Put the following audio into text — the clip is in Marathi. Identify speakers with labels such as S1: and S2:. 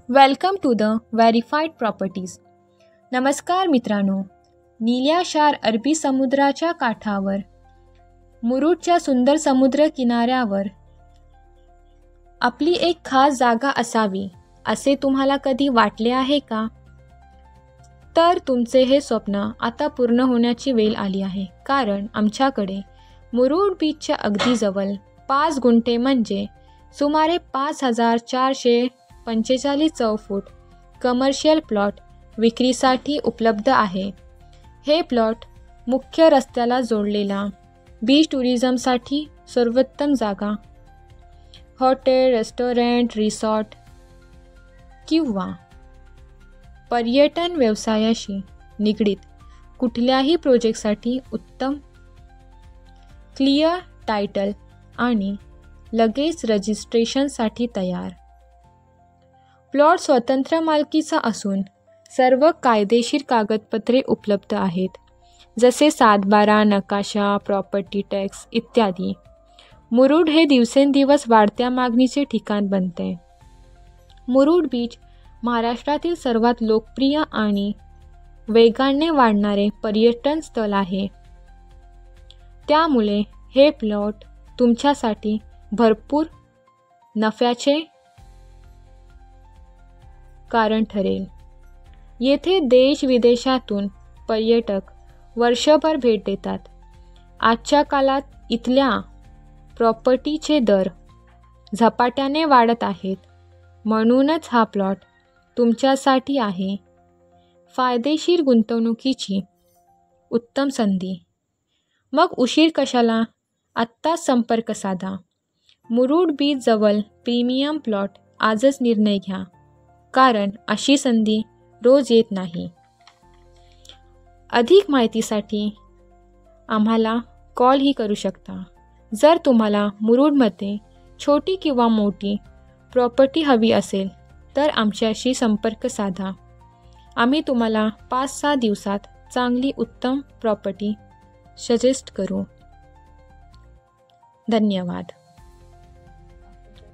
S1: Welcome to the verified properties. नमस्कार मित्रांनो, नील्याशार अरबी समुद्राच्या काठावर मुरुडच्या सुंदर समुद्र किनाऱ्यावर आपली एक खास जागा असावी असे तुम्हाला कधी वाटले आहे का? तर तुमचे हे स्वप्न आता पूर्ण होण्याची वेळ आली आहे, कारण आमच्याकडे मुरुड बीचच्या अगदी जवळ 5 गुंठे म्हणजे सुमारे 5445 चौफूट कमर्शियल प्लॉट विक्रीसाठी उपलब्ध आहे. हे प्लॉट मुख्य रस्त्याला जोडलेला, बीच टुरिझमसाठी सर्वोत्तम जागा, हॉटेल, रेस्टॉरंट, रिसॉर्ट किंवा पर्यटन व्यवसायाशी निगडीत कुठल्याही प्रोजेक्टसाठी उत्तम, क्लिअर टायटल आणि लगेच रजिस्ट्रेशनसाठी तयार. प्लॉट स्वतंत्र मालकीचा असून सर्व कायदेशीर कागदपत्रे उपलब्ध आहेत, जसे 7/12 नकाशा, प्रॉपर्टी टॅक्स इत्यादी. मुरुड हे दिवसेंदिवस वाढत्या मागणीचे ठिकाण बनते. मुरुड बीच महाराष्ट्रातील सर्वात लोकप्रिय आणि वेगाने वाढणारे पर्यटन स्थळ आहे. त्यामुळे हे प्लॉट तुमच्यासाठी भरपूर नफ्याचे कारण ठरेल. येथे देश-विदेशातून पर्यटक वर्षभर भेट देतात. आजच्या काळात इथल्या प्रॉपर्टीचे दर झपाट्याने वाढत आहेत, म्हणूनच हा प्लॉट तुमच्यासाठी आहे. फायदेशीर गुंतवणुकीची उत्तम संधी. मग उशीर कशाला? आत्ताच संपर्क साधा. मुरुड बीच जवळ प्रीमियम प्लॉट आजच निर्णय घ्या, कारण अशी संधी रोज येत नाही. अधिक माहितीसाठी आम्हाला कॉलही करू शकता. जर तुम्हाला मुरुडमध्ये छोटी किंवा मोठी प्रॉपर्टी हवी असेल तर आमच्याशी संपर्क साधा. आम्ही तुम्हाला 5-6 दिवसात चांगली उत्तम प्रॉपर्टी सजेस्ट करू. धन्यवाद.